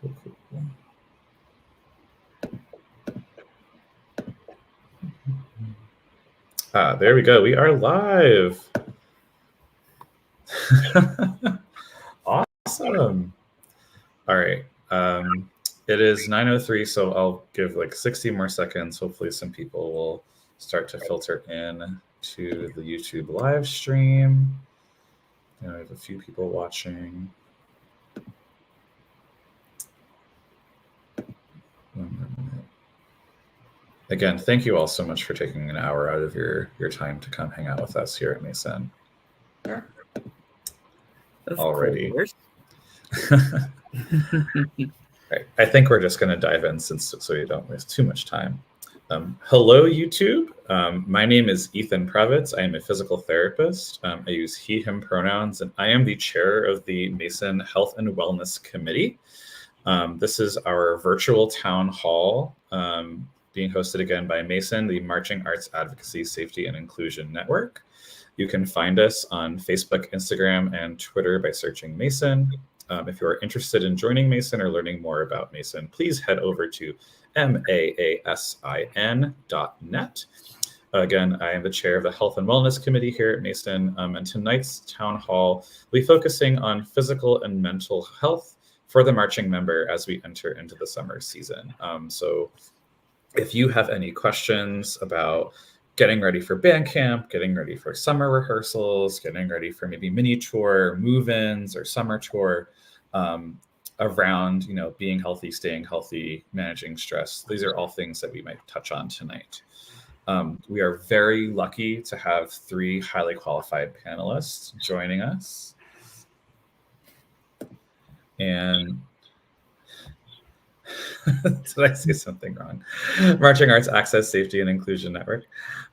Cool. There we go. We are live. Awesome. All right. It is 9:03, so I'll give like 60 more seconds. Hopefully some people will start to filter in to the YouTube live stream. I have a few people watching. 1 more minute. Again, thank you all so much for taking an hour out of your time to come hang out with us here at MAASIN. Sure. Already. Right. I think we're just going to dive in so you don't waste too much time. Hello, YouTube. My name is Ethan Pravitz. I am a physical therapist. I use he, him pronouns, and I am the chair of the MAASIN Health and Wellness Committee. This is our virtual town hall being hosted again by MAASIN, the Marching Arts Advocacy, Safety, and Inclusion Network. You can find us on Facebook, Instagram, and Twitter by searching MAASIN. If you are interested in joining MAASIN or learning more about MAASIN, please head over to maasin.net. Again, I am the chair of the Health and Wellness Committee here at MAASIN, and tonight's town hall will be focusing on physical and mental health for the marching member as we enter into the summer season. So if you have any questions about getting ready for band camp, getting ready for summer rehearsals, getting ready for maybe mini tour, move-ins, or summer tour, around being healthy, staying healthy, managing stress, these are all things that we might touch on tonight. We are very lucky to have 3 highly qualified panelists joining us. And did I say something wrong? Marching Arts Access, Safety, and Inclusion Network.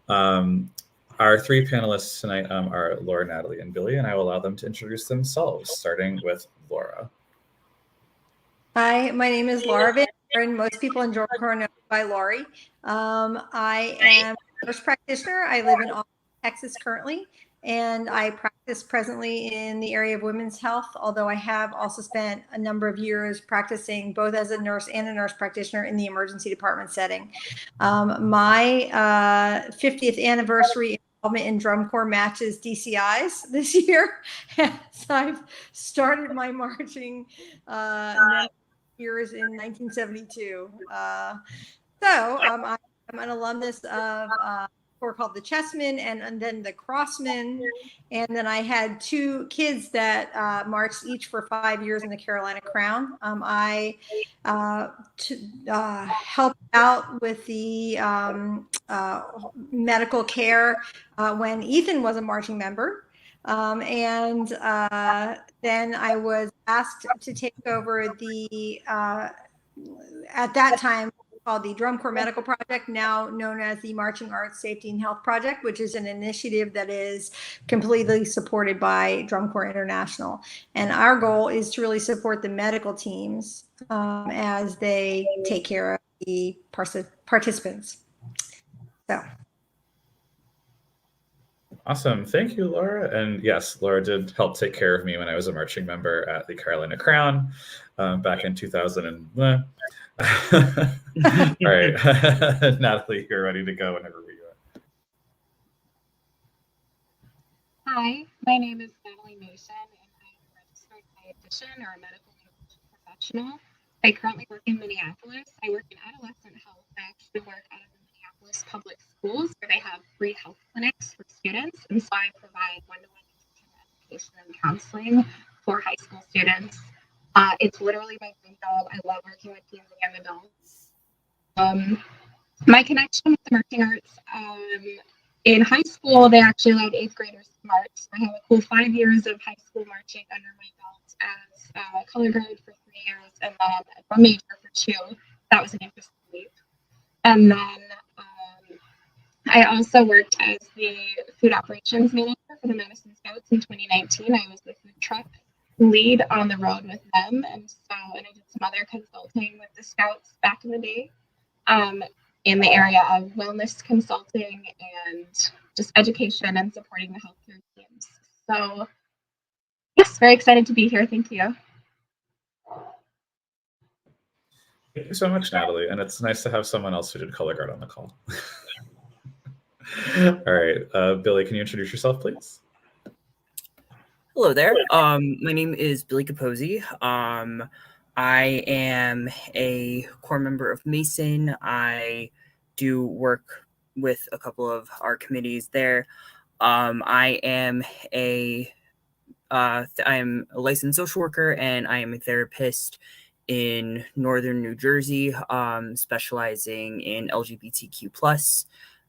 Our 3 panelists tonight are Laura, Natalie, and Billy, and I will allow them to introduce themselves, starting with Laura. Hi, my name is Laura Van Buren. Most people in Georgia are known by Laurie. I am a nurse practitioner. I live in Austin, Texas currently, and I practice presently in the area of women's health, although I have also spent a number of years practicing both as a nurse and a nurse practitioner in the emergency department setting. My 50th anniversary involvement in drum corps matches DCIs this year, as I've started my marching years in 1972. I'm an alumnus of a corps called the Chessmen and then the Crossmen. And then I had 2 kids that marched each for 5 years in the Carolina Crown. I helped out with the medical care when Ethan was a marching member. Then I was asked to take over the, at that time, called the Drum Corps Medical Project, now known as the Marching Arts Safety and Health Project, which is an initiative that is completely supported by Drum Corps International. And our goal is to really support the medical teams as they take care of the participants. So. Awesome. Thank you, Laura. And yes, Laura did help take care of me when I was a marching member at the Carolina Crown back in 2001. All right. Natalie, you're ready to go whenever we are. Hi, my name is Natalie Mason, and I am a registered dietitian or a medical professional. I currently work in Minneapolis. I work in adolescent health. I actually work out of the Minneapolis public schools where they have free health clinics for students. And so I provide one-to-one nutrition education and counseling for high school students. It's literally my dream job. I love working with teens and young adults. My connection with the marching arts, in high school, they actually allowed 8th graders to march. I have a cool 5 years of high school marching under my belt as a color guard for 3 years and then a major for 2. That was an interesting leap. And then I also worked as the food operations manager for the Madison Scouts in 2019. I was the food truck lead on the road with them. And I did some other consulting with the Scouts back in the day in the area of wellness consulting and just education and supporting the healthcare teams. So yes, very excited to be here. Thank you. you so much, Natalie. And it's nice to have someone else who did color guard on the call. All right. Billy, can you introduce yourself, please? Hello there. My name is Billy Capozzi. I am a core member of MAASIN. I do work with a couple of our committees there. I am a licensed social worker, and I am a therapist in northern New Jersey, specializing in LGBTQ+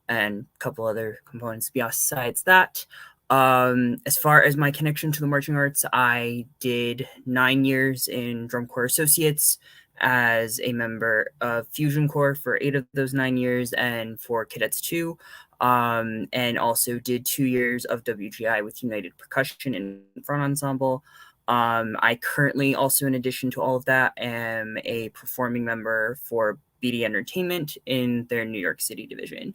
and a couple other components besides that. As far as my connection to the marching arts, I did 9 years in Drum Corps Associates as a member of Fusion Corps for 8 of those 9 years, and for Cadets 2. And also did 2 years of WGI with United Percussion and Front Ensemble. I currently also, in addition to all of that, am a performing member for BD Entertainment in their New York City division.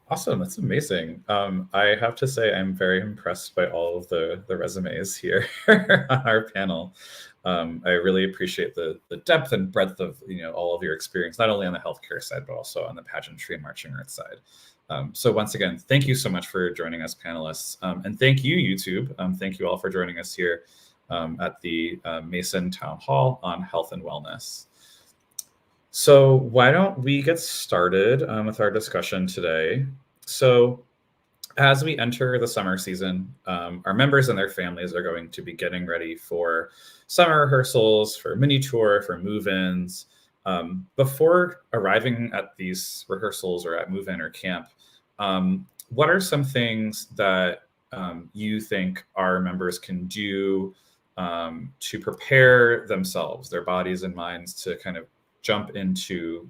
Awesome. That's amazing. I have to say I'm very impressed by all of the resumes here on our panel. I really appreciate the depth and breadth of all of your experience, not only on the healthcare side, but also on the pageantry and marching arts side. So once again, thank you so much for joining us, panelists. And thank you, YouTube. Thank you all for joining us here at the MAASIN Town Hall on health and wellness. So why don't we get started with our discussion today? So as we enter the summer season, our members and their families are going to be getting ready for summer rehearsals, for mini tour, for move-ins. Before arriving at these rehearsals or at move-in or camp, what are some things that you think our members can do to prepare themselves, their bodies and minds, to kind of jump into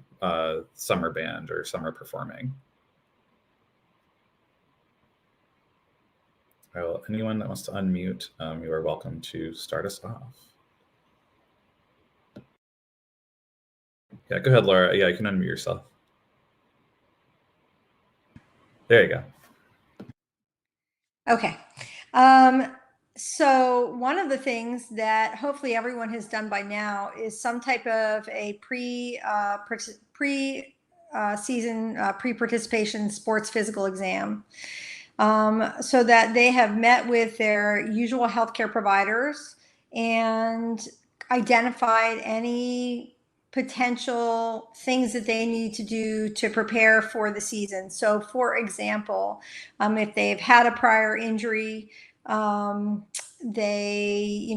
summer band or summer performing? Well, anyone that wants to unmute, you are welcome to start us off. Yeah, go ahead, Laura. Yeah, you can unmute yourself. There you go. Okay. So one of the things that hopefully everyone has done by now is some type of a pre-participation sports physical exam, so that they have met with their usual healthcare providers and identified any potential things that they need to do to prepare for the season. So for example, if they've had a prior injury, they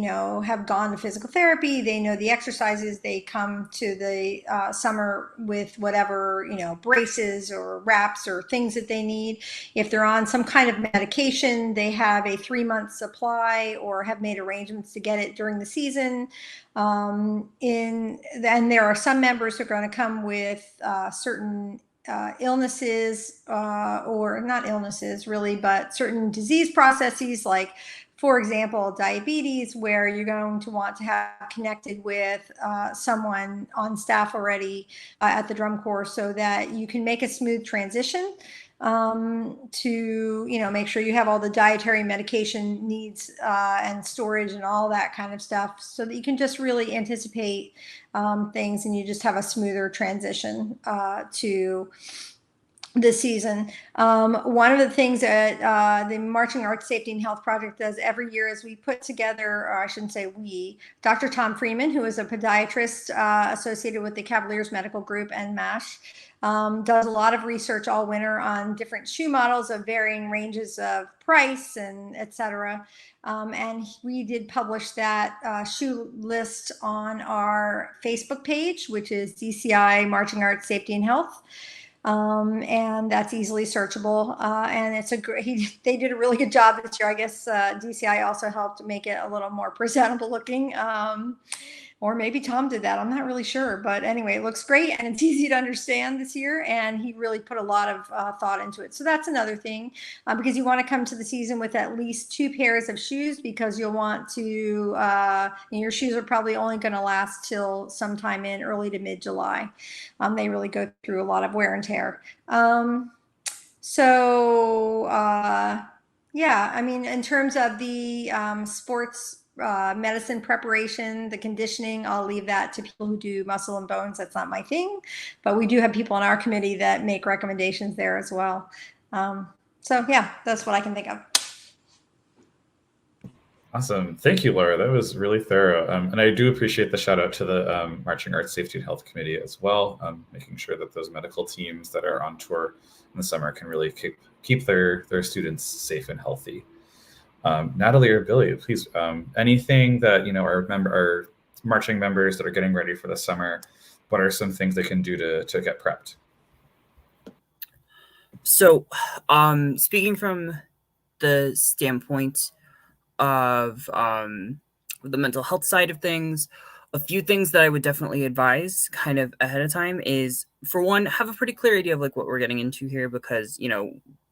have gone to physical therapy, they know the exercises, they come to the summer with whatever braces or wraps or things that they need. If they're on some kind of medication, they have a 3-month supply or have made arrangements to get it during the season. And there are some members who are going to come with certain illnesses, or not illnesses really, but certain disease processes, like, for example, diabetes, where you're going to want to have connected with someone on staff already at the Drum Corps, so that you can make a smooth transition to make sure you have all the dietary medication needs and storage and all that kind of stuff, so that you can just really anticipate things and you just have a smoother transition to the season. One of the things that the Marching Arts Safety and Health Project does every year is we put together, or I shouldn't say we, Dr. Tom Freeman, who is a podiatrist associated with the Cavaliers Medical Group and MASH, does a lot of research all winter on different shoe models of varying ranges of price and etc. And we did publish that shoe list on our Facebook page, which is DCI Marching Arts Safety and Health. And that's easily searchable. And it's they did a really good job this year. I guess DCI also helped make it a little more presentable looking. Or maybe Tom did that. I'm not really sure. But anyway, it looks great and it's easy to understand this year. And he really put a lot of thought into it. So that's another thing, because you want to come to the season with at least 2 pairs of shoes, because you'll want to, your shoes are probably only going to last till sometime in early to mid-July. They really go through a lot of wear and tear. Yeah, I mean, in terms of the sports medicine preparation, the conditioning, I'll leave that to people who do muscle and bones. That's not my thing, but we do have people on our committee that make recommendations there as well. So yeah, that's what I can think of. Awesome. Thank you, Laura. That was really thorough. And I do appreciate the shout out to the Marching Arts Safety and Health Committee as well, making sure that those medical teams that are on tour in the summer can really keep their students safe and healthy. Natalie or Billy, please, anything that, our marching members that are getting ready for the summer, what are some things they can do to get prepped? So, speaking from the standpoint of the mental health side of things, a few things that I would definitely advise kind of ahead of time is, for one, have a pretty clear idea of like what we're getting into here, because,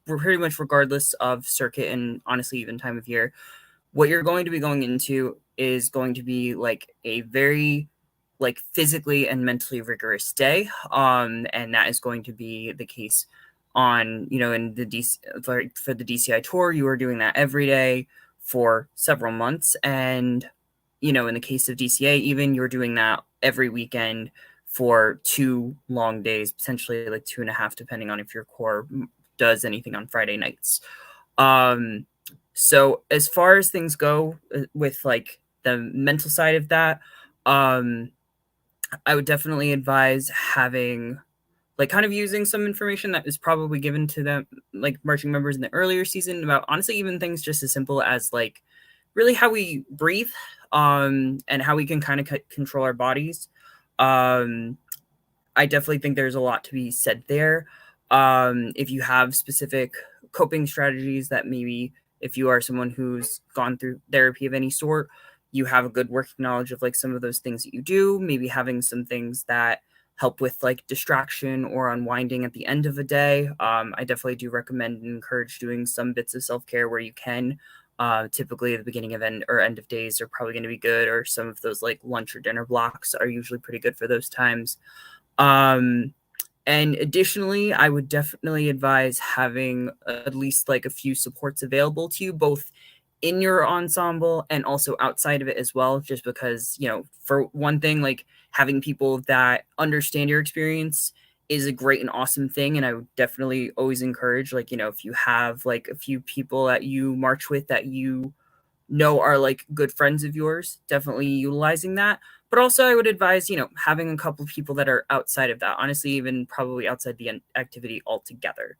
we're pretty much, regardless of circuit and honestly even time of year, what you're going to be going into is going to be like a very like physically and mentally rigorous day. And that is going to be the case on, in the for the DCI tour, you are doing that every day for several months. And, in the case of DCA, even, you're doing that every weekend for 2 long days, potentially like 2.5, depending on if your core does anything on Friday nights. So as far as things go with like the mental side of that, I would definitely advise having like kind of using some information that is probably given to them, like marching members in the earlier season, about honestly even things just as simple as like really how we breathe, and how we can kind of control our bodies. I definitely think there's a lot to be said there. If you have specific coping strategies that maybe if you are someone who's gone through therapy of any sort, you have a good working knowledge of like some of those things that you do, maybe having some things that help with like distraction or unwinding at the end of a day. I definitely do recommend and encourage doing some bits of self-care where you can. Typically the beginning of end of days are probably going to be good, or some of those like lunch or dinner blocks are usually pretty good for those times. And additionally, I would definitely advise having at least like a few supports available to you, both in your ensemble and also outside of it as well, just because, for one thing, like having people that understand your experience is a great and awesome thing. And I would definitely always encourage, like, if you have like a few people that you march with that are like good friends of yours, definitely utilizing that. But also I would advise, having a couple of people that are outside of that, honestly, even probably outside the activity altogether,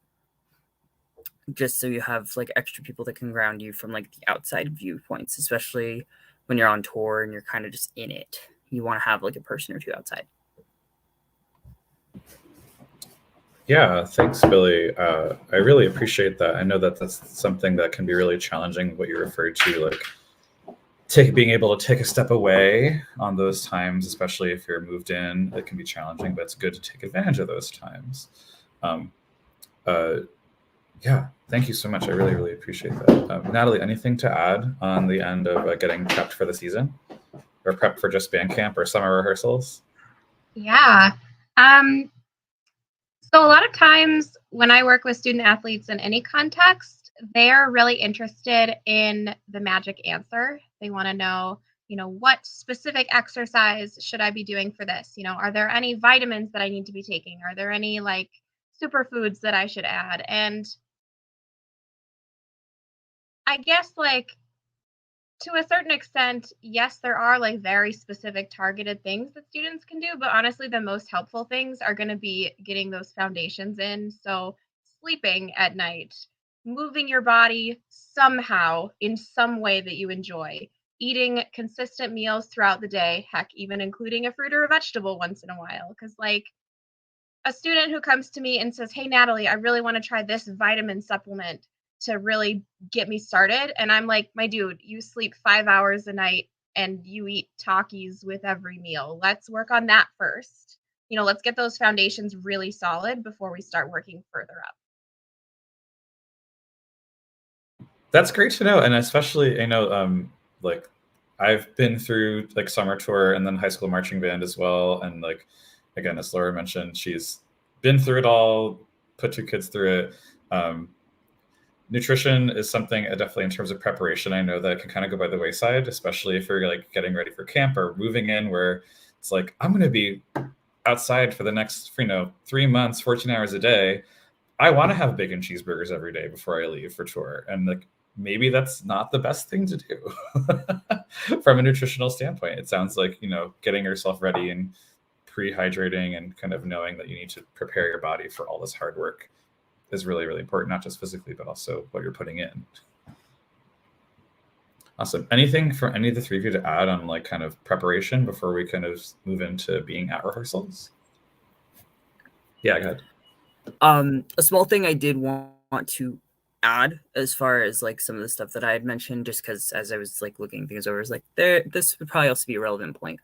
just so you have like extra people that can ground you from like the outside viewpoints, especially when you're on tour and you're kind of just in it. You want to have like a person or two outside. Yeah, thanks, Billy. I really appreciate that. I know that that's something that can be really challenging, what you referred to, like being able to take a step away on those times, especially if you're moved in. It can be challenging, but it's good to take advantage of those times. Yeah, thank you so much. I really, really appreciate that. Natalie, anything to add on the end of getting prepped for the season, or prepped for just band camp or summer rehearsals? Yeah. So a lot of times when I work with student athletes in any context, they're really interested in the magic answer. They want to know, what specific exercise should I be doing for this? Are there any vitamins that I need to be taking? Are there any like superfoods that I should add? And I guess like to a certain extent, yes, there are like very specific targeted things that students can do, but honestly, the most helpful things are going to be getting those foundations in. So sleeping at night, moving your body somehow in some way that you enjoy, eating consistent meals throughout the day, heck, even including a fruit or a vegetable once in a while. Because like a student who comes to me and says, "Hey, Natalie, I really want to try this vitamin supplement to really get me started." And I'm like, "My dude, you sleep 5 hours a night and you eat Takis with every meal. Let's work on that first. Let's get those foundations really solid before we start working further up." That's great to know. And especially, I know, like I've been through like summer tour and then high school marching band as well. And like, again, as Laura mentioned, she's been through it all, put 2 kids through it. Nutrition is something definitely in terms of preparation. I know that can kind of go by the wayside, especially if you're like getting ready for camp or moving in, where it's like, I'm going to be outside for the next, 3 months, 14 hours a day. I want to have bacon cheeseburgers every day before I leave for tour. And like, maybe that's not the best thing to do from a nutritional standpoint. It sounds like, getting yourself ready and pre-hydrating and kind of knowing that you need to prepare your body for all this hard work is really, really important, not just physically, but also what you're putting in. Awesome. Anything for any of the three of you to add on like kind of preparation before we kind of move into being at rehearsals? Yeah, go ahead. A small thing I did want to add as far as like some of the stuff that I had mentioned, just because as I was like looking things over, I was like, this would probably also be a relevant point.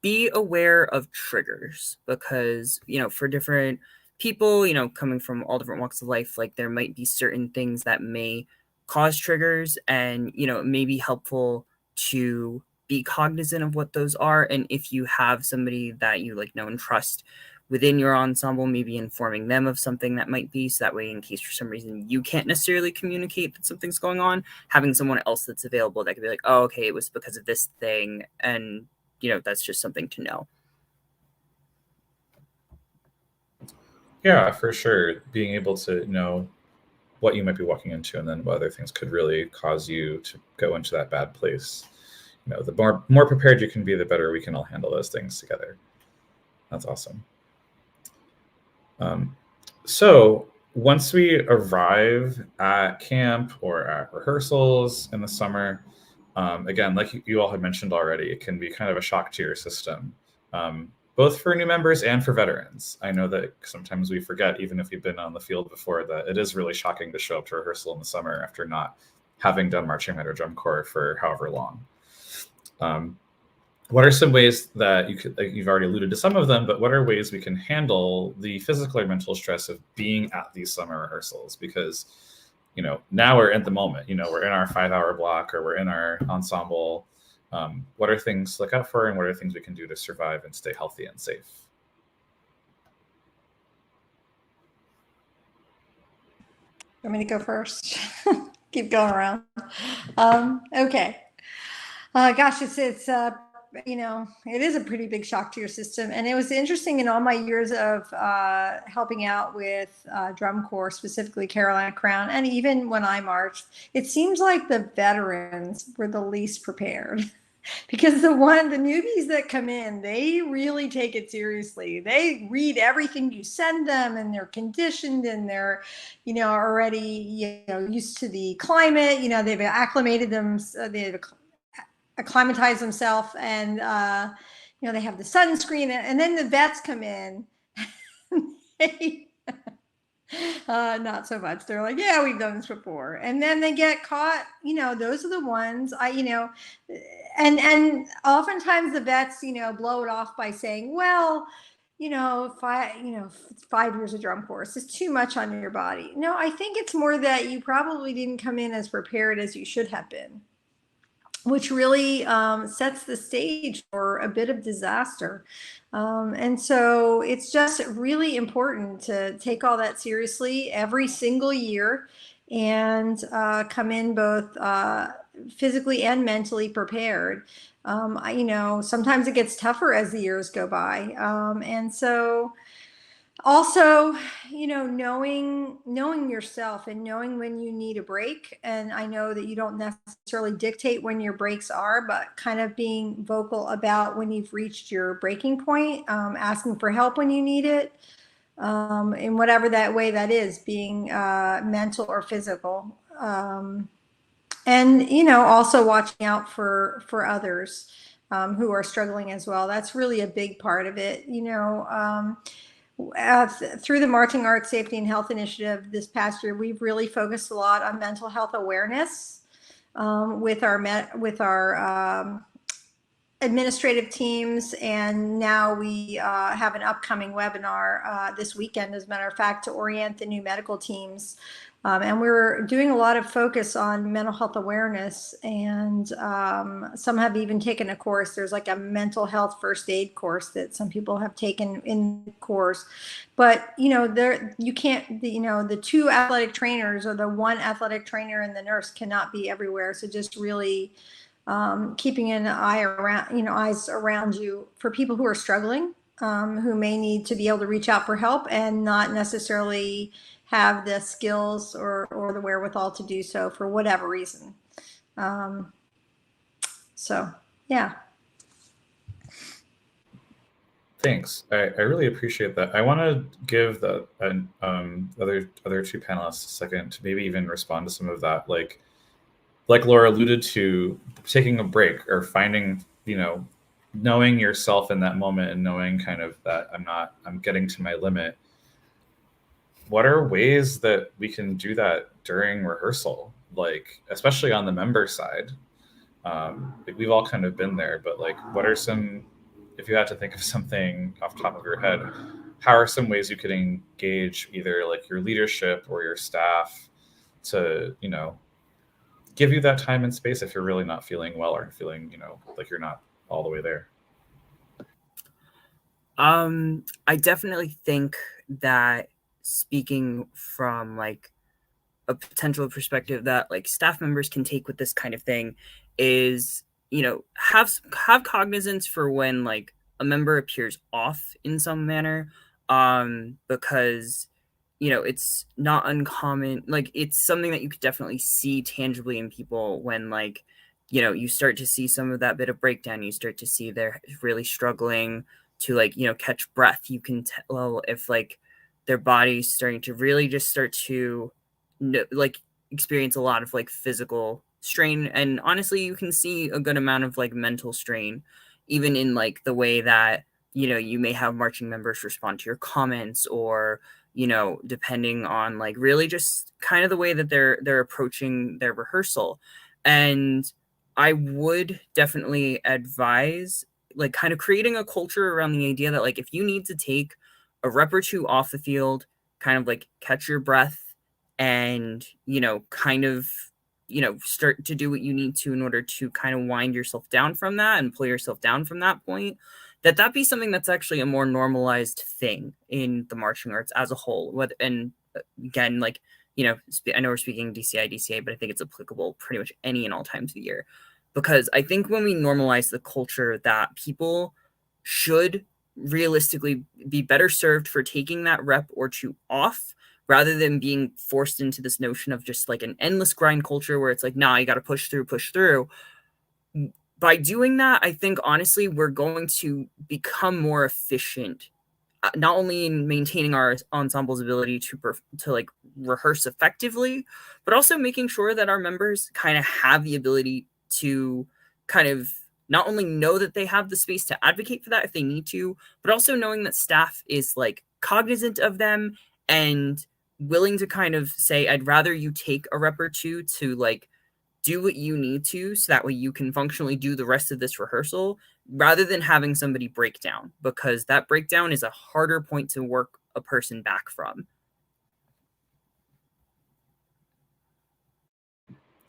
Be aware of triggers, because, for different people, coming from all different walks of life, like there might be certain things that may cause triggers, and, it may be helpful to be cognizant of what those are. And if you have somebody that you like know and trust within your ensemble, maybe informing them of something that might be, so that way in case for some reason you can't necessarily communicate that something's going on, having someone else that's available that could be like, oh, okay, it was because of this thing. And, that's just something to know. Yeah, for sure. Being able to know what you might be walking into, and then what other things could really cause you to go into that bad place. The more prepared you can be, the better we can all handle those things together. That's awesome. So once we arrive at camp or at rehearsals in the summer, again, like you all had mentioned already, it can be kind of a shock to your system, both for new members and for veterans. I know that sometimes we forget, even if we've been on the field before, that it is really shocking to show up to rehearsal in the summer after not having done marching band or drum corps for however long. What are some ways that you've already alluded to some of them, but what are ways we can handle the physical or mental stress of being at these summer rehearsals? Because, now we're in the moment, we're in our 5-hour block or we're in our ensemble. What are things to look out for, and what are things we can do to survive and stay healthy and safe? Want me to go first? Keep going around. Okay. Gosh, it's it is a pretty big shock to your system. And it was interesting in all my years of helping out with drum corps, specifically Carolina Crown, and even when I marched, it seems like the veterans were the least prepared. Because the newbies that come in, they really take it seriously. They read everything you send them, and they're conditioned, and they're, already, used to the climate. They've acclimated them. They've acclimatized themselves, and they have the sunscreen. And then the vets come in. Not so much. They're like, yeah, we've done this before. And then they get caught, those are the ones and oftentimes the vets, blow it off by saying, well, 5 years of drum course is too much on your body. No, I think it's more that you probably didn't come in as prepared as you should have been, which really sets the stage for a bit of disaster. And so it's just really important to take all that seriously every single year and come in both physically and mentally prepared. Sometimes it gets tougher as the years go by. And so also, knowing yourself and knowing when you need a break. And I know that you don't necessarily dictate when your breaks are, but kind of being vocal about when you've reached your breaking point, asking for help when you need it, in whatever that way that is, being mental or physical. And, also watching out for others who are struggling as well. That's really a big part of it. Through the Marching Arts Safety and Health Initiative this past year, we've really focused a lot on mental health awareness with our administrative teams, and now we have an upcoming webinar this weekend, as a matter of fact, to orient the new medical teams. And we're doing a lot of focus on mental health awareness, and some have even taken a course. There's like a mental health first aid course that some people have taken in the course. But you can't, the two athletic trainers or the one athletic trainer and the nurse cannot be everywhere. So just really keeping an eye around, eyes around you for people who are struggling, who may need to be able to reach out for help and not necessarily have the skills or the wherewithal to do so for whatever reason. So, yeah. Thanks. I really appreciate that. I want to give the other two panelists a second to maybe even respond to some of that. Like Laura alluded to, taking a break or finding, knowing yourself in that moment and knowing kind of that I'm getting to my limit. What are ways that we can do that during rehearsal? Like, especially on the member side, like we've all kind of been there, but like, what are some, if you had to think of something off the top of your head, how are some ways you could engage either like your leadership or your staff to, give you that time and space if you're really not feeling well or feeling, like you're not all the way there? I definitely think that, speaking from like a potential perspective that like staff members can take with this kind of thing is, have cognizance for when like a member appears off in some manner, because it's not uncommon. Like, it's something that you could definitely see tangibly in people when like you start to see some of that bit of breakdown. You start to see they're really struggling to like catch breath. You can tell if like their body's starting to really just start to like experience a lot of like physical strain, and honestly you can see a good amount of like mental strain even in like the way that you may have marching members respond to your comments, or depending on like really just kind of the way that they're approaching their rehearsal. And I would definitely advise like kind of creating a culture around the idea that like if you need to take a rep or two off the field, kind of like catch your breath and, kind of, start to do what you need to in order to kind of wind yourself down from that and pull yourself down from that point, that be something that's actually a more normalized thing in the marching arts as a whole. And again, like, I know we're speaking DCI, but I think it's applicable pretty much any and all times of the year. Because I think when we normalize the culture that people should realistically be better served for taking that rep or two off, rather than being forced into this notion of just like an endless grind culture where it's like, nah, you got to push through. By doing that, I think honestly, we're going to become more efficient, not only in maintaining our ensemble's ability to like rehearse effectively, but also making sure that our members kind of have the ability to kind of not only know that they have the space to advocate for that if they need to, but also knowing that staff is like cognizant of them and willing to kind of say, I'd rather you take a rep or two to like do what you need to so that way you can functionally do the rest of this rehearsal, rather than having somebody break down, because that breakdown is a harder point to work a person back from.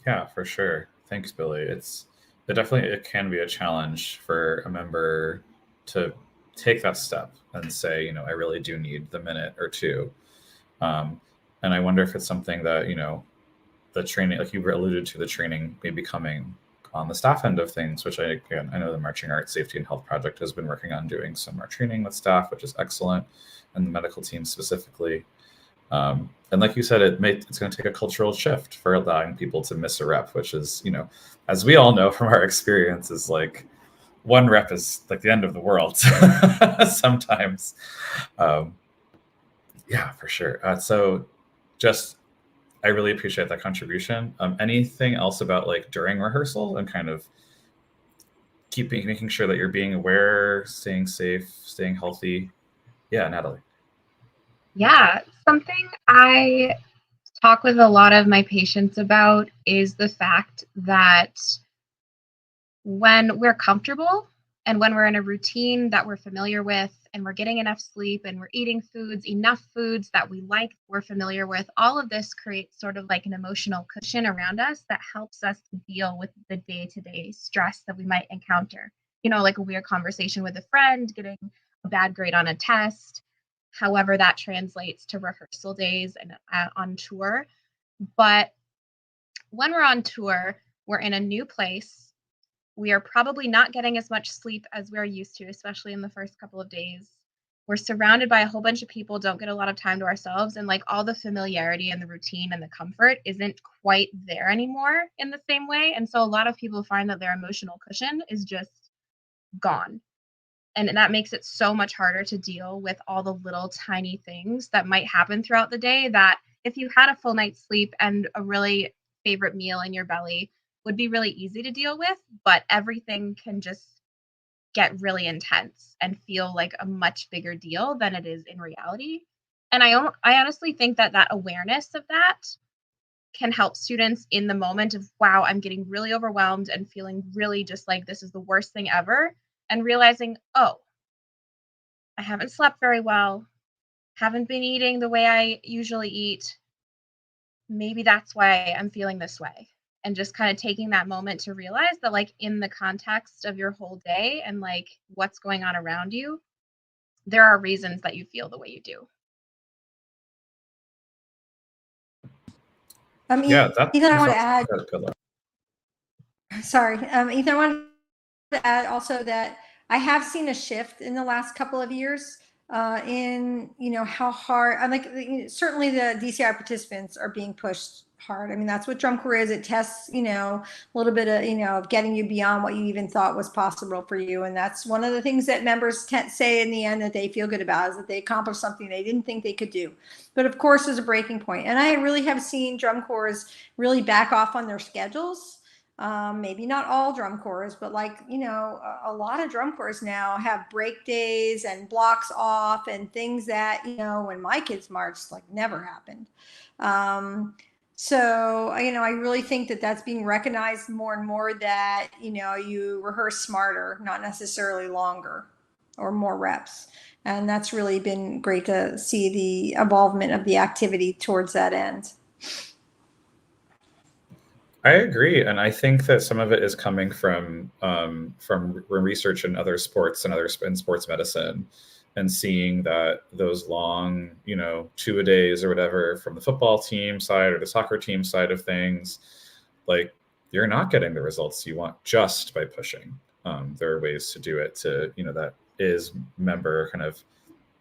Yeah, for sure. Thanks, Billy. It can be a challenge for a member to take that step and say, I really do need the minute or two. And I wonder if it's something that, the training, like you alluded to, the training may be coming on the staff end of things, which I know the Marching Arts Safety and Health Project has been working on doing some more training with staff, which is excellent, and the medical team specifically. And like you said, it's going to take a cultural shift for allowing people to miss a rep, which is, as we all know from our experience, is like one rep is like the end of the world sometimes. Yeah, for sure. So just, I really appreciate that contribution. Anything else about like during rehearsal and kind of making sure that you're being aware, staying safe, staying healthy? Yeah, Natalie. Yeah, something I talk with a lot of my patients about is the fact that when we're comfortable And when we're in a routine that we're familiar with and we're getting enough sleep and we're eating enough foods that we like, we're familiar with, all of this creates sort of like an emotional cushion around us that helps us to deal with the day-to-day stress that we might encounter. You know, like a weird conversation with a friend, getting a bad grade on a test, however that translates to rehearsal days and on tour. But when we're on tour, we're in a new place. We are probably not getting as much sleep as we're used to, especially in the first couple of days. We're surrounded by a whole bunch of people, don't get a lot of time to ourselves, and like all the familiarity and the routine and the comfort isn't quite there anymore in the same way. And so a lot of people find that their emotional cushion is just gone. And that makes it so much harder to deal with all the little tiny things that might happen throughout the day that if you had a full night's sleep and a really favorite meal in your belly would be really easy to deal with, but everything can just get really intense and feel like a much bigger deal than it is in reality. And I honestly think that awareness of that can help students in the moment of, wow, I'm getting really overwhelmed and feeling really just like this is the worst thing ever, and realizing, oh, I haven't slept very well, haven't been eating the way I usually eat. Maybe that's why I'm feeling this way. And just kind of taking that moment to realize that, like, in the context of your whole day and like what's going on around you, there are reasons that you feel the way you do. Yeah, that Ethan, I want to add. Sorry, Ethan, I want to add also that I have seen a shift in the last couple of years in how hard. I'm like, certainly the DCI participants are being pushed hard. I mean, that's what drum corps is. It tests a little bit of of getting you beyond what you even thought was possible for you, and that's one of the things that members say in the end that they feel good about, is that they accomplished something they didn't think they could do. But of course, there's a breaking point, and I really have seen drum corps really back off on their schedules. Maybe not all drum corps, but like, a lot of drum corps now have break days and blocks off and things that, when my kids marched, like never happened. So, I really think that that's being recognized more and more, that, you rehearse smarter, not necessarily longer or more reps. And that's really been great to see the involvement of the activity towards that end. I agree, and I think that some of it is coming from research in other sports and in sports medicine, and seeing that those long, 2-a-days or whatever from the football team side or the soccer team side of things, like, you're not getting the results you want just by pushing. There are ways to do it that is member kind of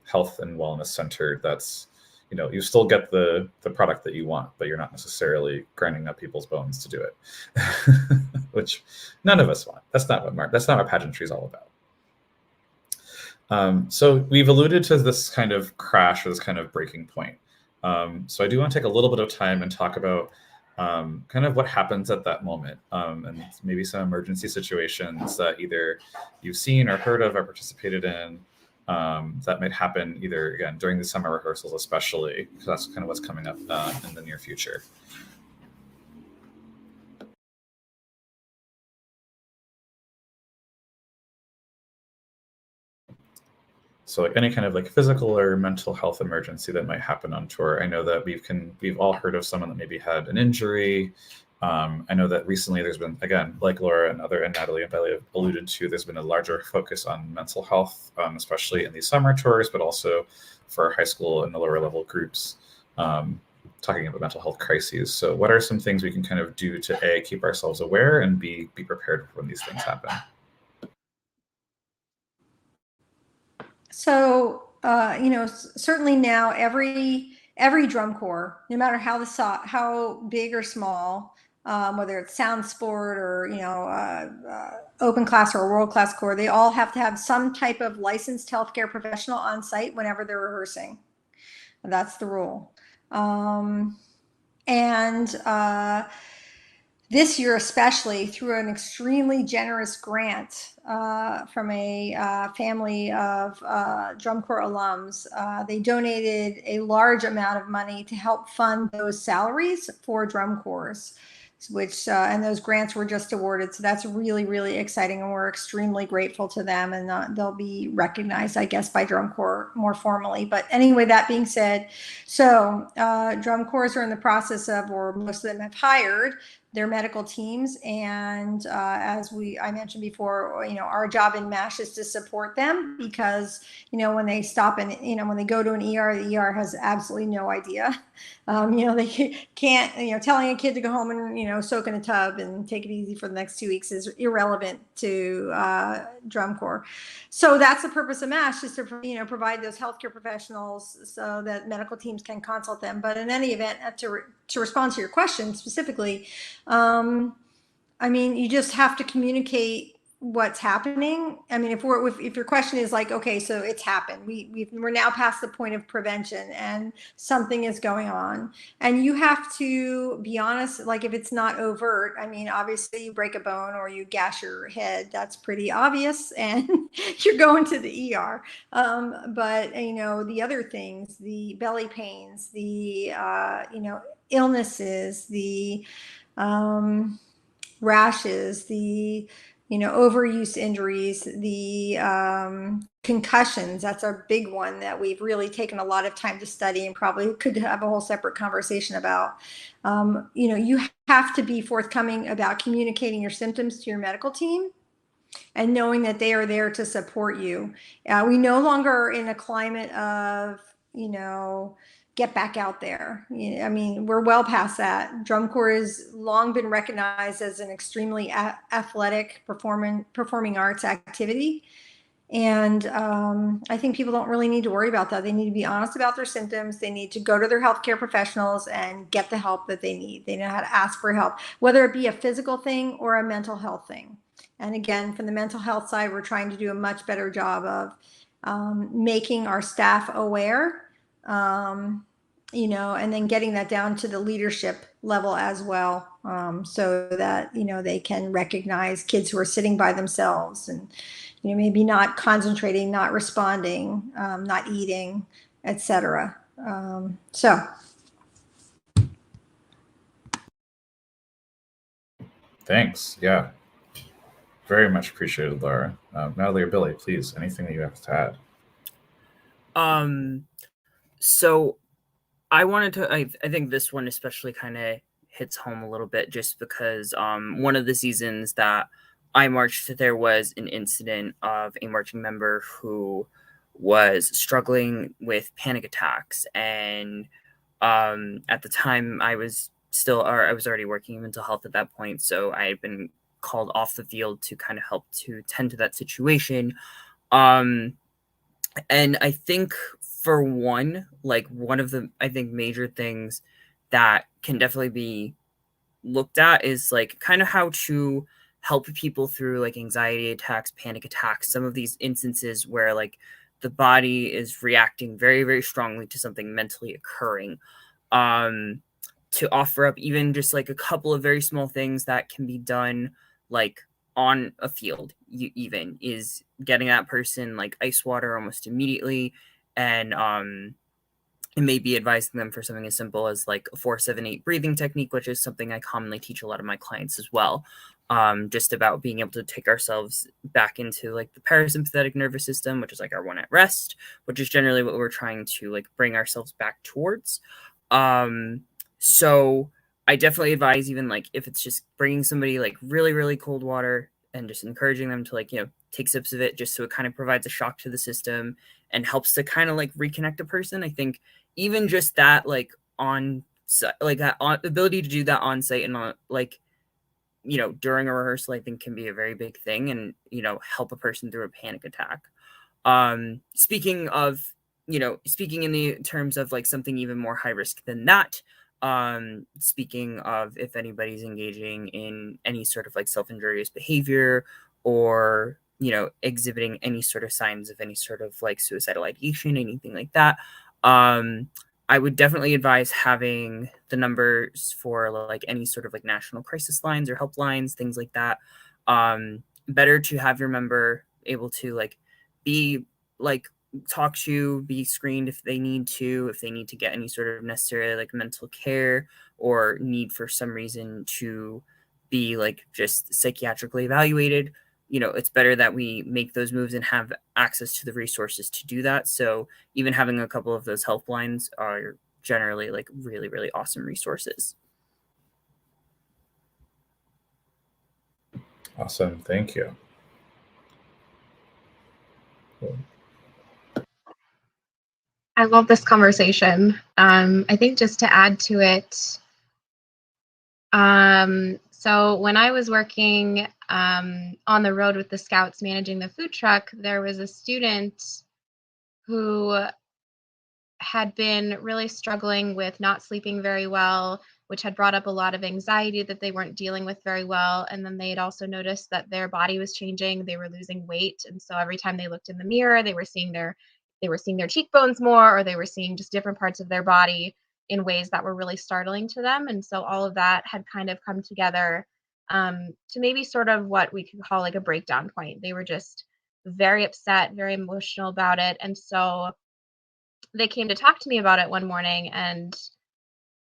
health and wellness centered. That's you still get the product that you want, but you're not necessarily grinding up people's bones to do it, which none of us want. That's not what pageantry is all about. So we've alluded to this kind of crash, or this kind of breaking point. So I do want to take a little bit of time and talk about kind of what happens at that moment, and maybe some emergency situations that either you've seen or heard of or participated in, that might happen either, again, during the summer rehearsals, especially because that's kind of what's coming up in the near future. So like any kind of like physical or mental health emergency that might happen on tour. I know that we've all heard of someone that maybe had an injury. I know that recently there's been, again, like Laura and Natalie and Bailey have alluded to, there's been a larger focus on mental health, especially in these summer tours, but also for high school and the lower level groups, talking about mental health crises. So what are some things we can kind of do to A, keep ourselves aware, and B, be prepared when these things happen? So, certainly now every drum corps, no matter how big or small, whether it's sound sport or open class or world class corps, they all have to have some type of licensed healthcare professional on site whenever they're rehearsing. That's the rule. This year, especially, through an extremely generous grant from a family of drum corps alums, they donated a large amount of money to help fund those salaries for drum corps. which and those grants were just awarded. So that's really, really exciting, and we're extremely grateful to them. And they'll be recognized, I guess, by Drum Corps more formally. But anyway, that being said, so Drum Corps are in the process of, or most of them have hired their medical teams, and as I mentioned before, our job in MASH is to support them, because when they stop and when they go to an ER, the ER has absolutely no idea. They can't, telling a kid to go home and soak in a tub and take it easy for the next 2 weeks is irrelevant to Drum Corps. So that's the purpose of MASH, is to provide those healthcare professionals so that medical teams can consult them. But in any event, to respond to your question specifically, you just have to communicate what's happening. If your question is like, okay, so it's happened, we're now past the point of prevention and something is going on, and you have to be honest. Like, if it's not overt, obviously you break a bone or you gash your head, that's pretty obvious, and you're going to the ER. But the other things, the belly pains, the illnesses, the rashes, the overuse injuries, the concussions, that's a big one that we've really taken a lot of time to study, and probably could have a whole separate conversation about. You have to be forthcoming about communicating your symptoms to your medical team and knowing that they are there to support you. We no longer are in a climate of, get back out there. We're well past that. Drum Corps has long been recognized as an extremely athletic performing arts activity. And I think people don't really need to worry about that. They need to be honest about their symptoms. They need to go to their healthcare professionals and get the help that they need. They know how to ask for help, whether it be a physical thing or a mental health thing. And again, from the mental health side, we're trying to do a much better job of making our staff aware, and then getting that down to the leadership level as well, so that, they can recognize kids who are sitting by themselves and, maybe not concentrating, not responding, not eating, etc. Thanks. Yeah. Very much appreciated, Laura. Natalie or Billy, please, anything that you have to add? So I wanted to, I think this one especially kind of hits home a little bit, just because one of the seasons that I marched, there was an incident of a marching member who was struggling with panic attacks. And at the time I was already working in mental health at that point. So I had been called off the field to kind of help to tend to that situation. And I think, for one of the, I think, major things that can definitely be looked at is kind of how to help people through anxiety attacks, panic attacks, some of these instances where the body is reacting very, very strongly to something mentally occurring. To offer up even just a couple of very small things that can be done on a field, even is getting that person ice water almost immediately, and maybe advising them for something as simple as a 4-7-8 breathing technique, which is something I commonly teach a lot of my clients as well. Just about being able to take ourselves back into the parasympathetic nervous system, which is our one at rest, which is generally what we're trying to bring ourselves back towards. So I definitely advise, even if it's just bringing somebody really, really cold water and just encouraging them to take sips of it, just so it kind of provides a shock to the system and helps to kind of reconnect a person. I think even just that ability to do that on site and during a rehearsal, I think can be a very big thing, and help a person through a panic attack. Speaking in the terms of something even more high risk than that, speaking of if anybody's engaging in any sort of self-injurious behavior, or exhibiting any sort of signs of any sort of suicidal ideation, anything like that, I would definitely advise having the numbers for any sort of national crisis lines or helplines, things like that. Better to have your member able to be talk to, be screened if they need to get any sort of necessary like mental care or need for some reason to be like just psychiatrically evaluated. It's better that we make those moves and have access to the resources to do that. So even having a couple of those helplines are generally like really, really awesome resources. Awesome. Thank you. Cool. I love this conversation. I think just to add to it, so when I was working on the road with the Scouts managing the food truck, there was a student who had been really struggling with not sleeping very well, which had brought up a lot of anxiety that they weren't dealing with very well. And then they had also noticed that their body was changing. They were losing weight. And so every time they looked in the mirror, they were seeing their cheekbones more, or they were seeing just different parts of their body in ways that were really startling to them. And so all of that had kind of come together to maybe sort of what we could call like a breakdown point. They were just very upset, very emotional about it. And so they came to talk to me about it one morning. And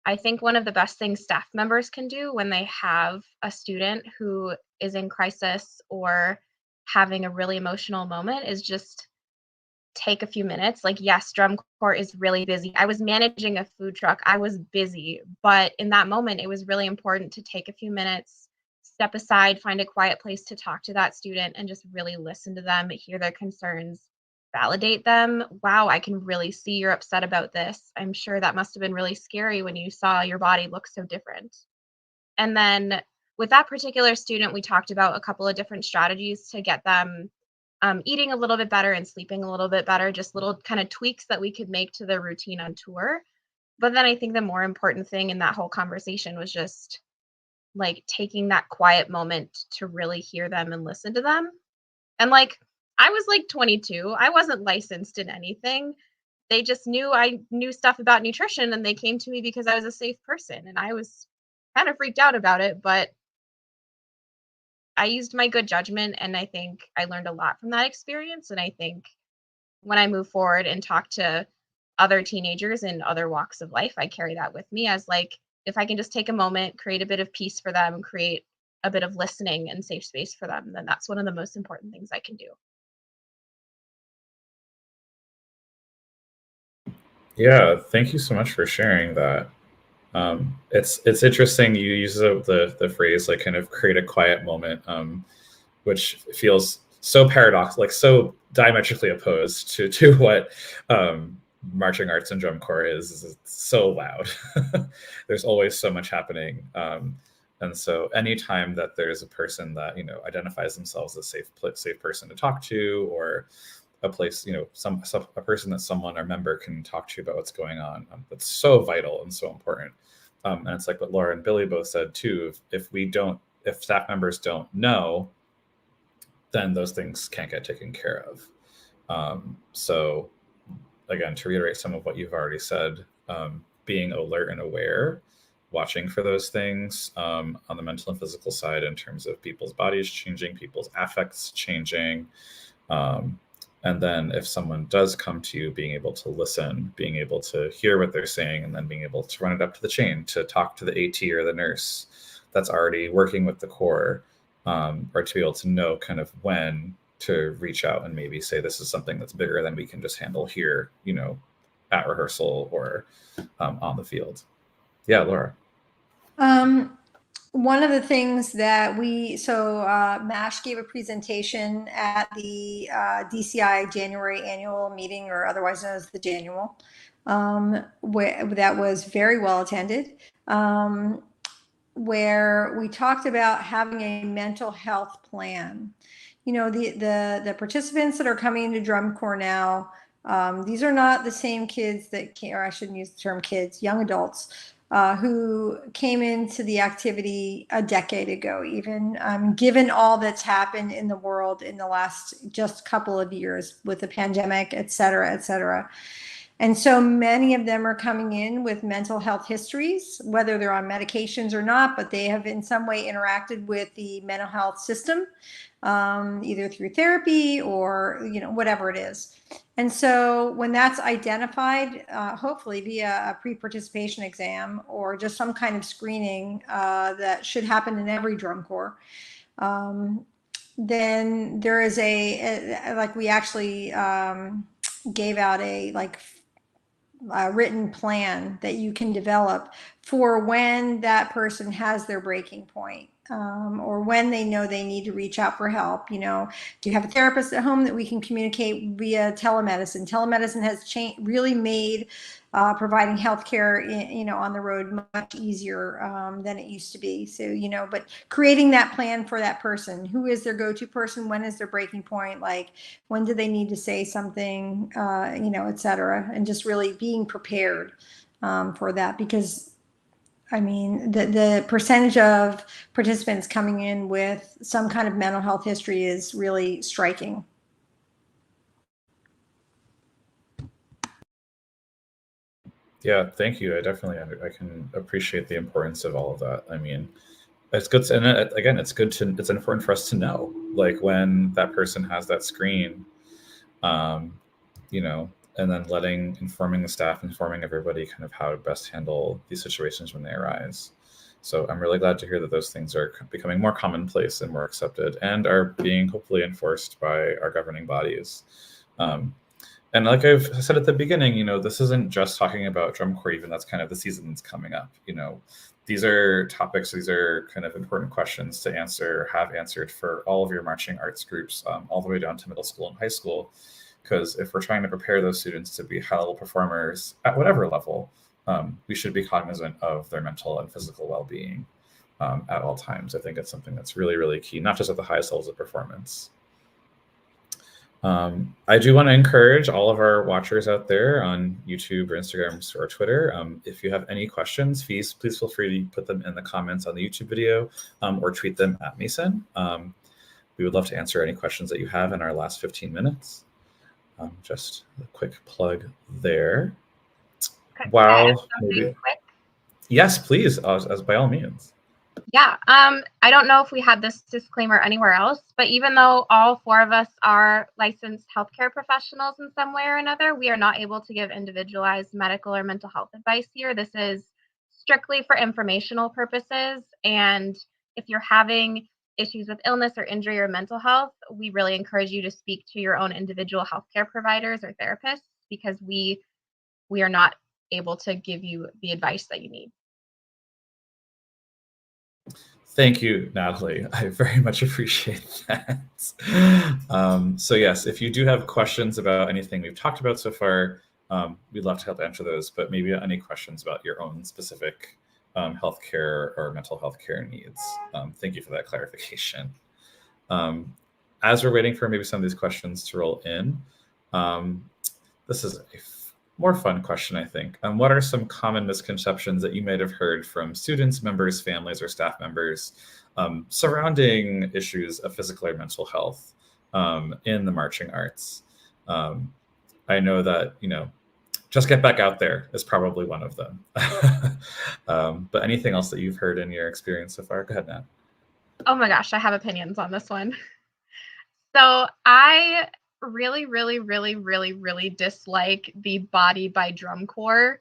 I think one of the best things staff members can do when they have a student who is in crisis or having a really emotional moment is just take a few minutes. Like, yes, drum corps is really busy. I was managing a food truck. I was busy. But in that moment, it was really important to take a few minutes, step aside, find a quiet place to talk to that student and just really listen to them, hear their concerns, validate them. Wow, I can really see you're upset about this. I'm sure that must have been really scary when you saw your body look so different. And then with that particular student, we talked about a couple of different strategies to get them eating a little bit better and sleeping a little bit better, just little kind of tweaks that we could make to their routine on tour. But then I think the more important thing in that whole conversation was just like taking that quiet moment to really hear them and listen to them. And like, I was like 22. I wasn't licensed in anything. They just knew I knew stuff about nutrition and they came to me because I was a safe person. And I was kind of freaked out about it, but I used my good judgment and I think I learned a lot from that experience. And I think when I move forward and talk to other teenagers in other walks of life, I carry that with me as like, if I can just take a moment, create a bit of peace for them, create a bit of listening and safe space for them, then that's one of the most important things I can do. Yeah, thank you so much for sharing that. It's interesting you use the phrase like kind of create a quiet moment, which feels so paradoxical, like so diametrically opposed to what marching arts and drum corps is. It's so loud. There's always so much happening. And so anytime that there's a person that, identifies themselves as a safe person to talk to, or a place, a person that someone or member can talk to about what's going on, that's so vital and so important. And it's like what Laura and Billy both said too. If staff members don't know, then those things can't get taken care of. So again, to reiterate some of what you've already said, being alert and aware, watching for those things on the mental and physical side in terms of people's bodies changing, people's affects changing. And then if someone does come to you, being able to listen, being able to hear what they're saying, and then being able to run it up to the chain to talk to the AT or the nurse that's already working with the core, or to be able to know kind of when to reach out and maybe say, this is something that's bigger than we can just handle here, at rehearsal or on the field. Yeah, Laura. One of the things that MASH gave a presentation at the DCI January annual meeting, or otherwise known as the Janual, that was very well attended, where we talked about having a mental health plan. The participants that are coming into drum corps now, these are not the same kids or I shouldn't use the term kids, young adults, who came into the activity a decade ago, even given all that's happened in the world in the last just couple of years with the pandemic, et cetera, et cetera. And so many of them are coming in with mental health histories, whether they're on medications or not, but they have in some way interacted with the mental health system, either through therapy or, whatever it is. And so when that's identified, hopefully via a pre-participation exam or just some kind of screening that should happen in every drum corps, then there is we actually gave out a written plan that you can develop for when that person has their breaking point, or when they know they need to reach out for help. Do you have a therapist at home that we can communicate via telemedicine? Telemedicine has really made providing healthcare, on the road much easier than it used to be. So, but creating that plan for that person, who is their go-to person? When is their breaking point? Like, when do they need to say something, et cetera, and just really being prepared for that. Because the percentage of participants coming in with some kind of mental health history is really striking. Yeah, thank you. I can appreciate the importance of all of that. It's good to, and again, it's important for us to know, like, when that person has that screen, and then informing the staff, informing everybody kind of how to best handle these situations when they arise. So I'm really glad to hear that those things are becoming more commonplace and more accepted and are being hopefully enforced by our governing bodies. And like I've said at the beginning, this isn't just talking about drum corps, even that's kind of the season that's coming up. These are topics, these are kind of important questions to answer, have answered for all of your marching arts groups, all the way down to middle school and high school. Because if we're trying to prepare those students to be high-level performers at whatever level, we should be cognizant of their mental and physical well-being at all times. I think it's something that's really, really key, not just at the highest levels of performance. I do want to encourage all of our watchers out there on YouTube or Instagram or Twitter. If you have any questions, please feel free to put them in the comments on the YouTube video, or tweet them at MAASIN. We would love to answer any questions that you have in our last 15 minutes. Just a quick plug there. Okay. Wow. Quick? Yes, please, as by all means. Yeah, I don't know if we had this disclaimer anywhere else, but even though all 4 of us are licensed healthcare professionals in some way or another, we are not able to give individualized medical or mental health advice here. This is strictly for informational purposes. And if you're having issues with illness or injury or mental health, we really encourage you to speak to your own individual healthcare providers or therapists, because we are not able to give you the advice that you need. Thank you, Natalie. I very much appreciate that. So yes, if you do have questions about anything we've talked about so far, we'd love to help answer those, but maybe any questions about your own specific healthcare or mental health care needs. Thank you for that clarification. As we're waiting for maybe some of these questions to roll in, this is a more fun question, I think. What are some common misconceptions that you might have heard from students, members, families, or staff members surrounding issues of physical or mental health in the marching arts? I know that, just get back out there is probably one of them. But anything else that you've heard in your experience so far? Go ahead, Nat. Oh my gosh, I have opinions on this one. So I really, really, really, really, really dislike the body by drum corps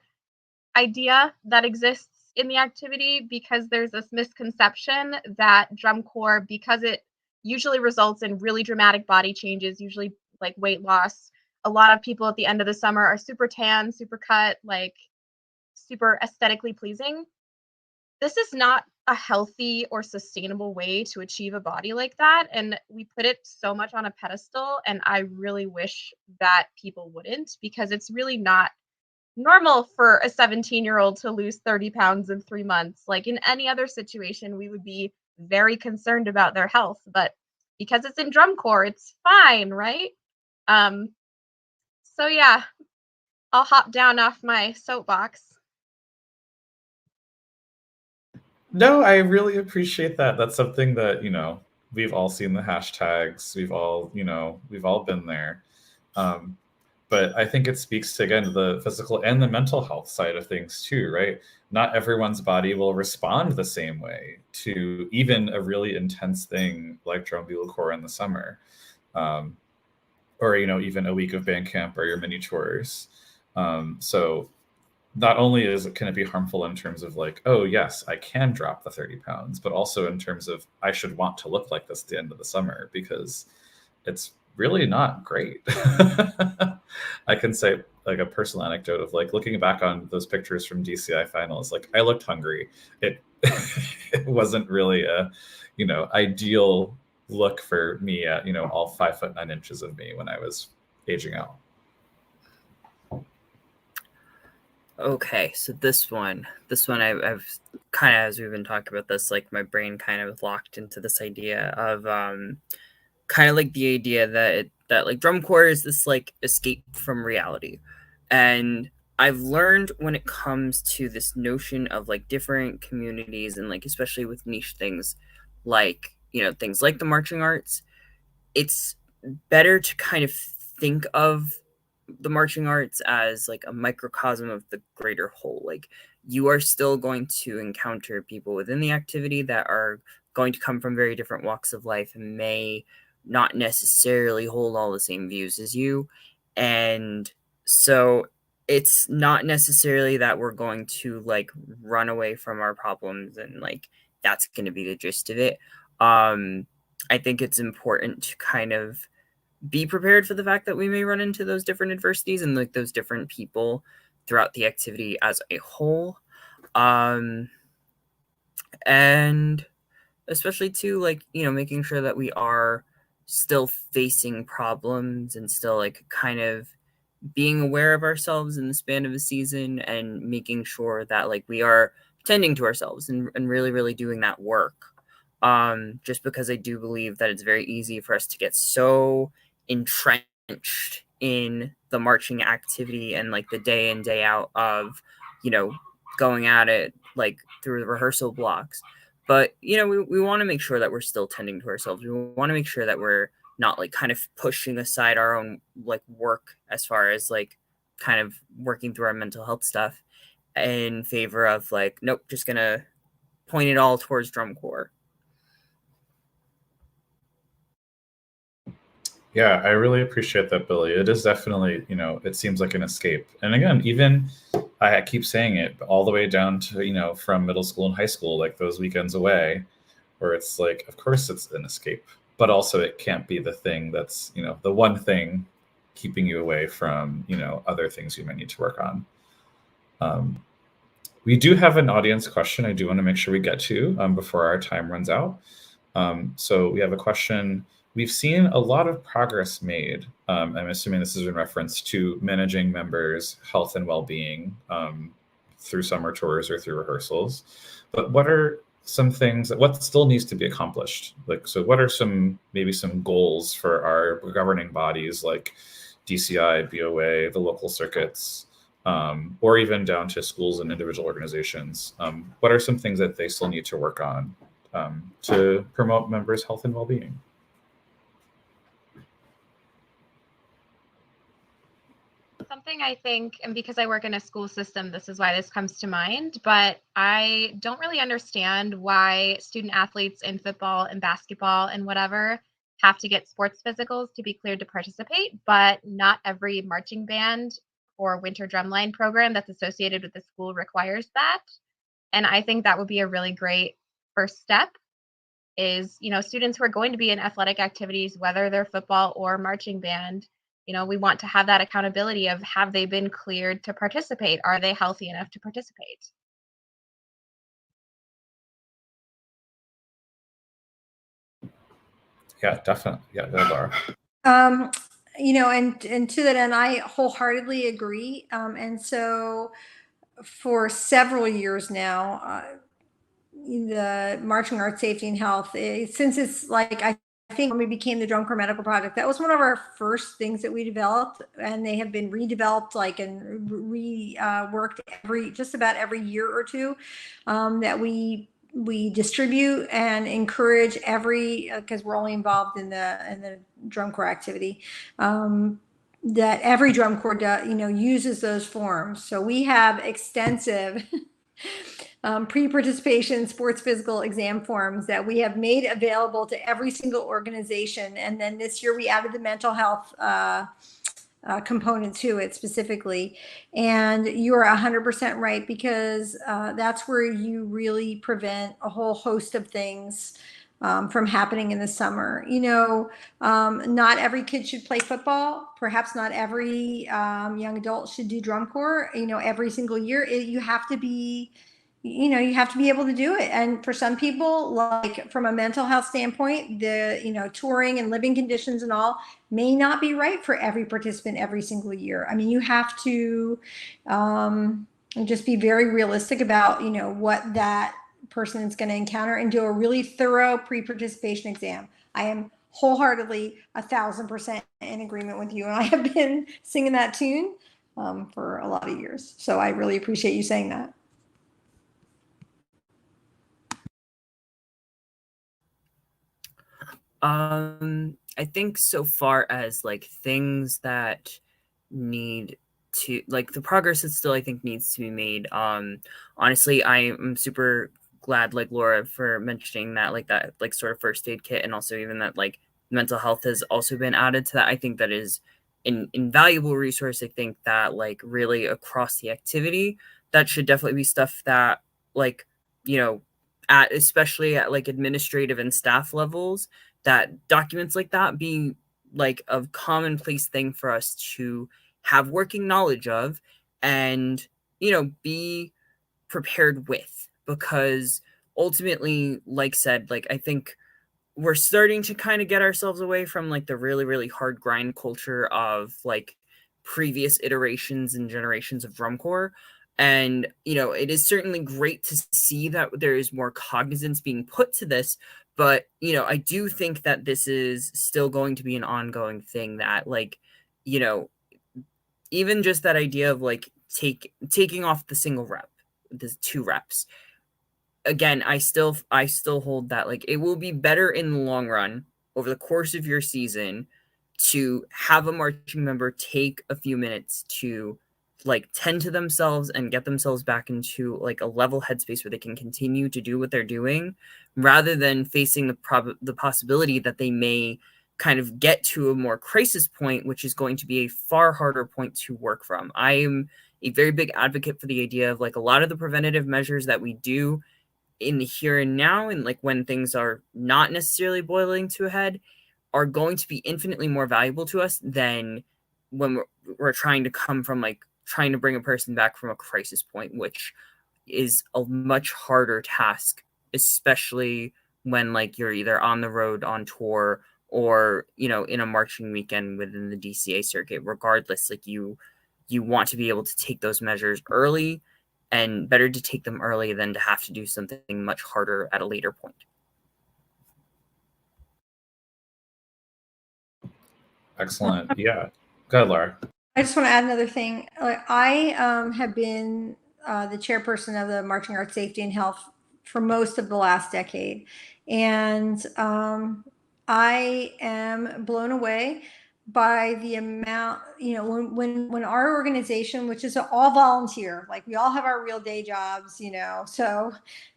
idea that exists in the activity, because there's this misconception that drum corps, because it usually results in really dramatic body changes, usually like weight loss. A lot of people at the end of the summer are super tan, super cut, like super aesthetically pleasing. This is not a healthy or sustainable way to achieve a body like that. And we put it so much on a pedestal. And I really wish that people wouldn't, because it's really not normal for a 17-year-old to lose 30 pounds in 3 months. Like, in any other situation, we would be very concerned about their health. But because it's in drum corps, it's fine, right? So yeah, I'll hop down off my soapbox. No, I really appreciate that. That's something that, we've all seen the hashtags. We've all been there. But I think it speaks to, again, the physical and the mental health side of things too, right? Not everyone's body will respond the same way to even a really intense thing like drum bugle corps in the summer, or even a week of band camp or your mini tours. So not only can it be harmful in terms of like, oh yes, I can drop the 30 pounds, but also in terms of I should want to look like this at the end of the summer, because it's really not great. I can say like a personal anecdote of like looking back on those pictures from DCI finals, like I looked hungry. It it wasn't really a, ideal look for me at, all 5'9" of me when I was aging out. Okay, so this one I've kind of, as we've been talking about this, like my brain kind of locked into this idea of kind of like the idea that like drum corps is this like escape from reality. And I've learned when it comes to this notion of like different communities and like especially with niche things like, things like the marching arts, it's better to kind of think of the marching arts as like a microcosm of the greater whole. Like you are still going to encounter people within the activity that are going to come from very different walks of life and may not necessarily hold all the same views as you. And so it's not necessarily that we're going to like run away from our problems and like that's going to be the gist of it. I think it's important to kind of be prepared for the fact that we may run into those different adversities and like those different people throughout the activity as a whole. And especially too, like, making sure that we are still facing problems and still like kind of being aware of ourselves in the span of a season and making sure that like we are tending to ourselves and really, really doing that work. Just because I do believe that it's very easy for us to get so entrenched in the marching activity and like the day in, day out of, going at it like through the rehearsal blocks. But, we want to make sure that we're still tending to ourselves. We want to make sure that we're not like kind of pushing aside our own like work as far as like kind of working through our mental health stuff in favor of like, nope, just gonna point it all towards drum corps. Yeah, I really appreciate that, Billy. It is definitely, it seems like an escape. And again, even I keep saying it all the way down to, from middle school and high school, like those weekends away, where it's like, of course it's an escape, but also it can't be the thing that's, the one thing keeping you away from, other things you might need to work on. We do have an audience question I do want to make sure we get to before our time runs out. So we have a question. We've seen a lot of progress made. I'm assuming this is in reference to managing members' health and well-being through summer tours or through rehearsals. But what are some things what still needs to be accomplished? Like, so what are maybe some goals for our governing bodies like DCI, BOA, the local circuits, or even down to schools and individual organizations? What are some things that they still need to work on to promote members' health and well-being? Something I think, and because I work in a school system, this is why this comes to mind, but I don't really understand why student athletes in football and basketball and whatever have to get sports physicals to be cleared to participate, but not every marching band or winter drumline program that's associated with the school requires that. And I think that would be a really great first step is, students who are going to be in athletic activities, whether they're football or marching band, we want to have that accountability of have they been cleared to participate? Are they healthy enough to participate? Yeah, definitely. Yeah, Laura. And to that end, I wholeheartedly agree. And so for several years now, the Marching Arts Safety and Health, since it's like, I think when we became the Drum Corps Medical Project, that was one of our first things that we developed, and they have been redeveloped and reworked just about every year or two, that we distribute and encourage because we're only involved in the drum corps activity. that every drum corps uses those forms. So we have extensive pre-participation sports physical exam forms that we have made available to every single organization. And then this year we added the mental health component to it specifically. And you are 100% right, because that's where you really prevent a whole host of things from happening in the summer. Not every kid should play football. Perhaps not every young adult should do drum corps, every single year. You have to be able to do it. And for some people, like from a mental health standpoint, the touring and living conditions and all may not be right for every participant every single year. I mean, you have to just be very realistic about what that person is going to encounter, and do a really thorough pre-participation exam. I am wholeheartedly 1,000% in agreement with you, and I have been singing that tune for a lot of years. So I really appreciate you saying that. I think so far as like things that need to, like, the progress that still I think needs to be made. Honestly, I am super glad, like Laura, for mentioning that, like sort of first aid kit, and also even that like mental health has also been added to that. I think that is an invaluable resource. I think that like really across the activity, that should definitely be stuff that like, especially at like administrative and staff levels, that documents like that be like a commonplace thing for us to have working knowledge of, and be prepared with. Because ultimately, like said, like I think we're starting to kind of get ourselves away from like the really, really hard grind culture of like previous iterations and generations of drum corps. And, it is certainly great to see that there is more cognizance being put to this. But, I do think that this is still going to be an ongoing thing that like, even just that idea of like taking off the single rep, the 2 reps. Again, I still hold that like it will be better in the long run over the course of your season to have a marching member take a few minutes to like tend to themselves and get themselves back into like a level headspace where they can continue to do what they're doing, rather than facing the possibility that they may kind of get to a more crisis point, which is going to be a far harder point to work from. I am a very big advocate for the idea of like a lot of the preventative measures that we do in the here and now, and like when things are not necessarily boiling to a head, are going to be infinitely more valuable to us than when we're trying to come from like trying to bring a person back from a crisis point, which is a much harder task, especially when like you're either on the road on tour or in a marching weekend within the DCA circuit. Regardless, like you want to be able to take those measures early, and better to take them early than to have to do something much harder at a later point. Excellent. Yeah. Go ahead, Laura. I just want to add another thing. I have been the chairperson of the Marching Arts Safety and Health for most of the last decade. And I am blown away by the amount, when our organization, which is all volunteer, like we all have our real day jobs, so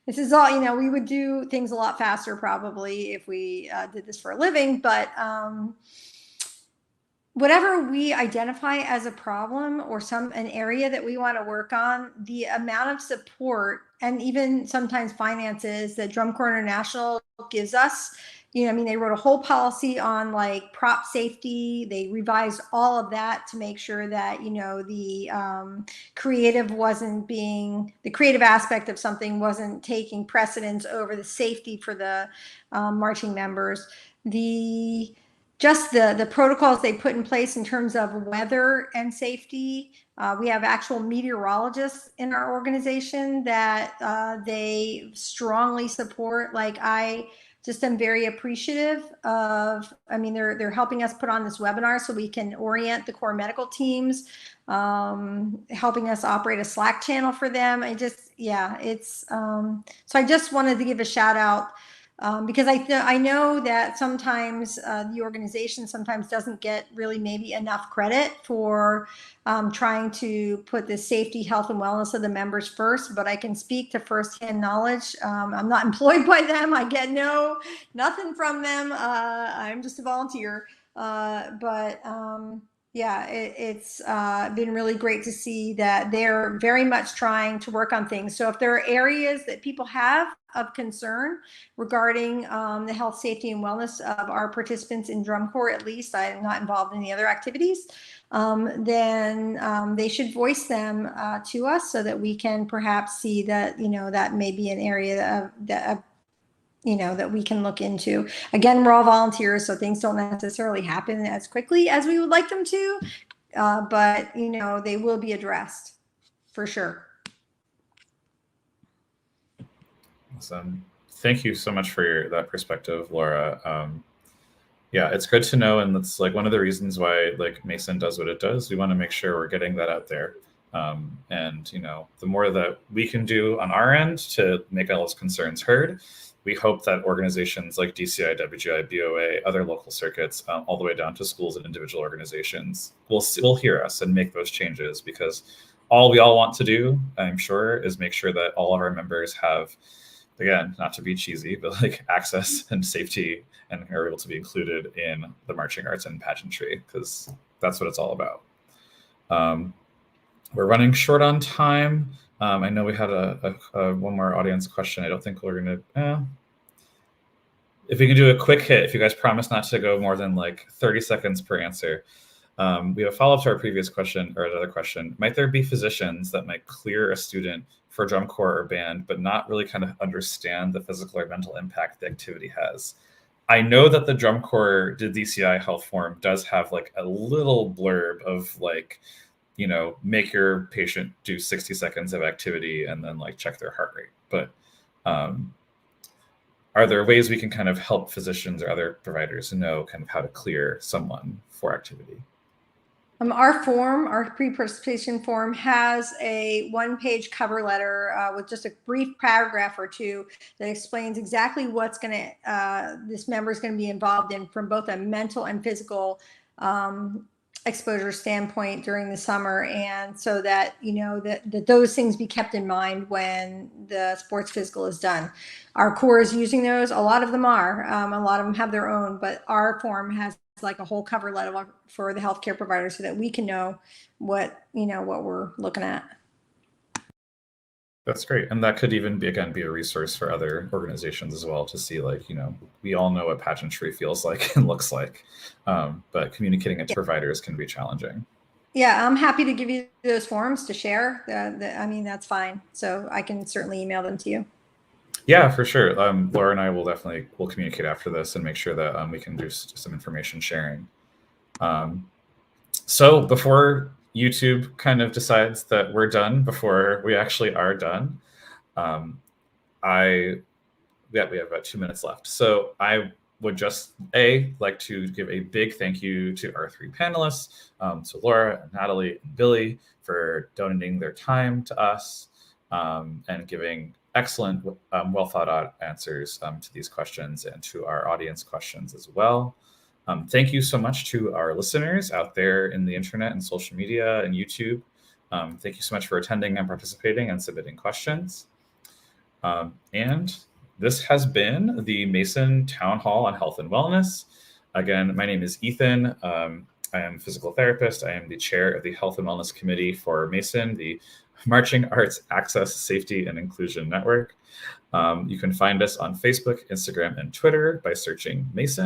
this is all, we would do things a lot faster probably if we did this for a living, but whatever we identify as a problem or an area that we want to work on, the amount of support and even sometimes finances that Drum Corps International gives us, they wrote a whole policy on like prop safety. They revised all of that to make sure that, the creative aspect of something wasn't taking precedence over the safety for the marching members. Just the protocols they put in place in terms of weather and safety. We have actual meteorologists in our organization that they strongly support. Like I just am very appreciative of, they're helping us put on this webinar so we can orient the core medical teams, helping us operate a Slack channel for them. So I just wanted to give a shout out Because I know that sometimes the organization sometimes doesn't get really maybe enough credit for trying to put the safety, health, and wellness of the members first. But I can speak to firsthand knowledge. I'm not employed by them. I get nothing from them. I'm just a volunteer. Yeah, it's been really great to see that they're very much trying to work on things. So if there are areas that people have of concern regarding the health, safety, and wellness of our participants in drum corps, at least I'm not involved in the other activities, then they should voice them to us so that we can perhaps see that, that may be an area that we can look into. Again, we're all volunteers, so things don't necessarily happen as quickly as we would like them to, but they will be addressed for sure. Awesome. Thank you so much for that perspective, Laura. Yeah, it's good to know, and that's like one of the reasons why MAASIN does what it does. We want to make sure we're getting that out there. And the more that we can do on our end to make all those concerns heard, we hope that organizations like DCI, WGI, BOA, other local circuits, all the way down to schools and individual organizations will hear us and make those changes, because all we all want to do, I'm sure, is make sure that all of our members have, again, not to be cheesy, but access and safety, and are able to be included in the marching arts and pageantry, because that's what it's all about. We're running short on time. I know we had a one more audience question. I don't think we're gonna, if we can do a quick hit, if you guys promise not to go more than 30 seconds per answer. We have a follow-up to our previous question, or another question. Might there be physicians that might clear a student for drum corps or band, but not really kind of understand the physical or mental impact the activity has? I know that the drum corps, the DCI health form, does have a little blurb of make your patient do 60 seconds of activity and then check their heart rate. But are there ways we can kind of help physicians or other providers know kind of how to clear someone for activity? Our pre-participation form has a one-page cover letter with just a brief paragraph or two that explains exactly what's this member is going to be involved in from both a mental and physical exposure standpoint during the summer, and so that that those things be kept in mind when the sports physical is done. Our corps is using those. A lot of them are. A lot of them have their own, but our form has a whole cover letter for the healthcare provider so that we can know what we're looking at. That's great. And that could even be a resource for other organizations as well to see, we all know what pageantry feels like and looks like, but communicating it to providers can be challenging. Yeah, I'm happy to give you those forms to share. I mean, that's fine. So I can certainly email them to you. Yeah, for sure. Laura and I will communicate after this and make sure that we can do some information sharing. So before YouTube kind of decides that we're done, before we actually are done, we have about 2 minutes left. So I would just like to give a big thank you to our three panelists, so Laura, and Natalie, and Billy, for donating their time to us and giving excellent, well thought out answers to these questions and to our audience questions as well. Thank you so much to our listeners out there in the internet and social media and YouTube. Thank you so much for attending and participating and submitting questions. And this has been the MAASIN Town Hall on Health and Wellness. Again, my name is Ethan. I am a physical therapist. I am the chair of the Health and Wellness Committee for MAASIN, the Marching Arts Access, Safety, and Inclusion Network. You can find us on Facebook, Instagram, and Twitter by searching MAASIN.